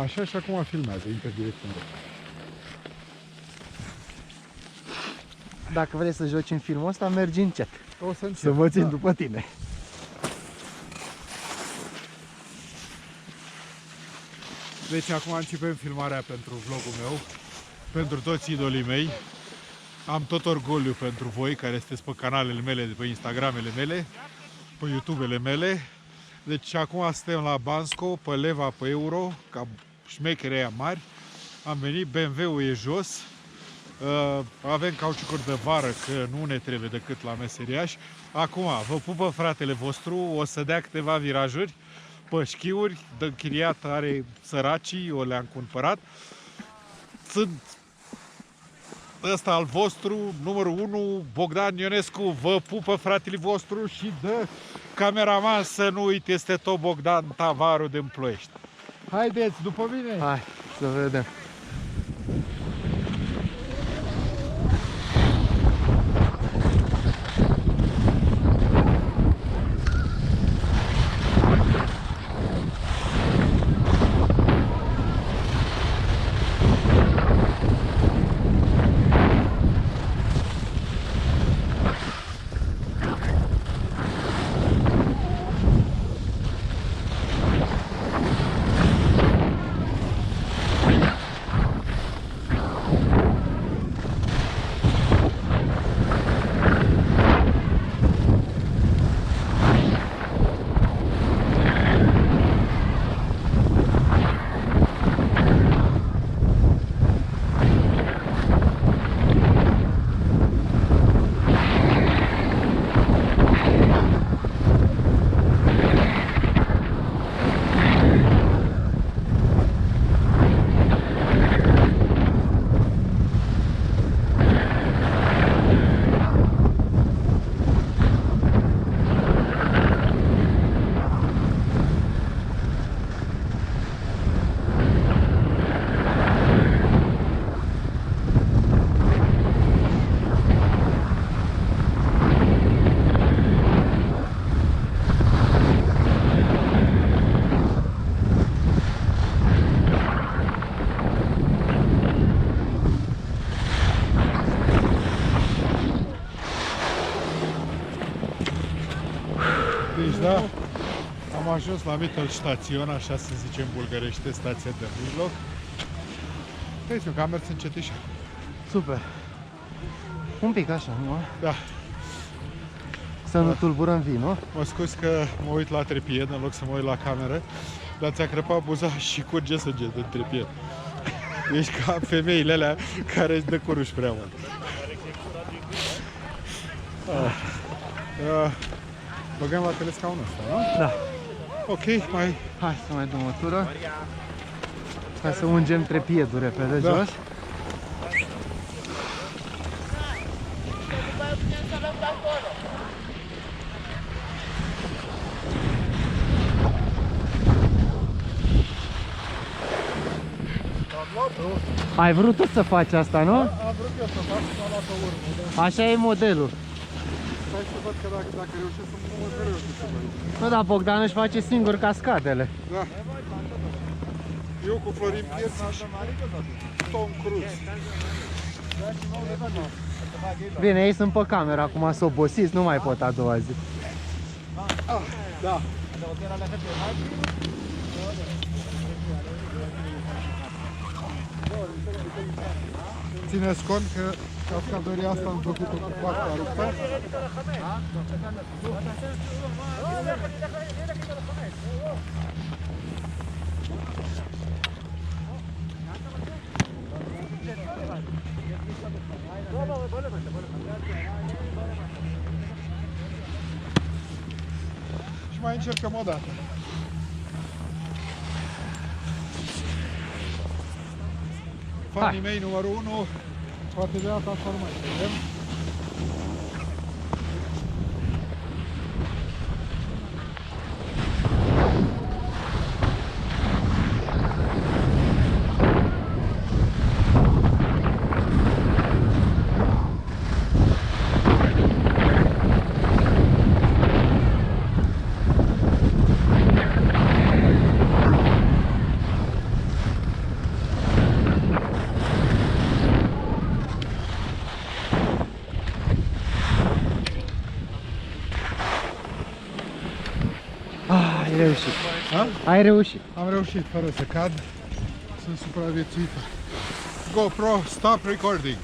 Așa și acum filmează interdirecțional. Dacă vrei să joci în filmul ăsta, mergi încet. O să încep. Să mă țin după tine. Deci acum începem filmarea pentru vlogul meu, pentru toți idolii mei. Am tot orgoliu pentru voi care sunteți pe canalele mele, pe Instagramele mele, pe YouTube-ele mele. Deci acum suntem la Bansko, pe leva, pe euro, ca șmecheri aia mari. Am venit, BMW-ul e jos. Avem cauciucuri de vară, că nu ne trebuie decât la meseriași. Acum, vă pupă fratele vostru, o să dea câteva virajuri pe șchiuri, de închiriat are săracii, o le-am cumpărat. Sunt ăsta al vostru, numărul 1, Bogdan Ionescu, vă pupă fratele vostru și de cameraman să nu uite, este tot Bogdan Tavaru din Ploiești. Haideți, după mine! Hai, să vedem. Deci da, am ajuns la Mittelstation, așa se zice în bulgărește, stația de mijloc. Vezi că am mers încetișor. Super. Un pic așa, nu? Da, Să nu tulburăm vin, nu? mă scuz că mă uit la trepied în loc să mă uit la cameră, dar ți-a crăpat buza și curge sânge din trepied. Ești ca femeile alea care îți dă curuș prea mult. Băgăm la telescaunul ăsta, nu? Da. Ok, mai... Hai să mai dăm o tură. Hai să ungem trepiedul repede jos. Ai vrut tu să faci asta, nu? Am vrut eu să fac, m-am luat pe urmă, da. Așa e modelul. Stai să văd că dacă reușesc să mă reușesc să văd. Nu, dar Bogdan își face singur cascadele. Da. Eu cu Florin Piersi și Tom Cruise. Bine, ei sunt pe cameră, acum s-o obosiți, nu mai pot a doua zi. Da. Țineți cont că cascadoria asta am făcut-o cu partea ruptă. Și mai încercăm o dată. Fanii mei numărul 1, poate de data asta nu mai vedem. Ai reușit. Ha? Ai reușit. Am reușit fără să cad. Sunt supraviețuită. GoPro, stop recording.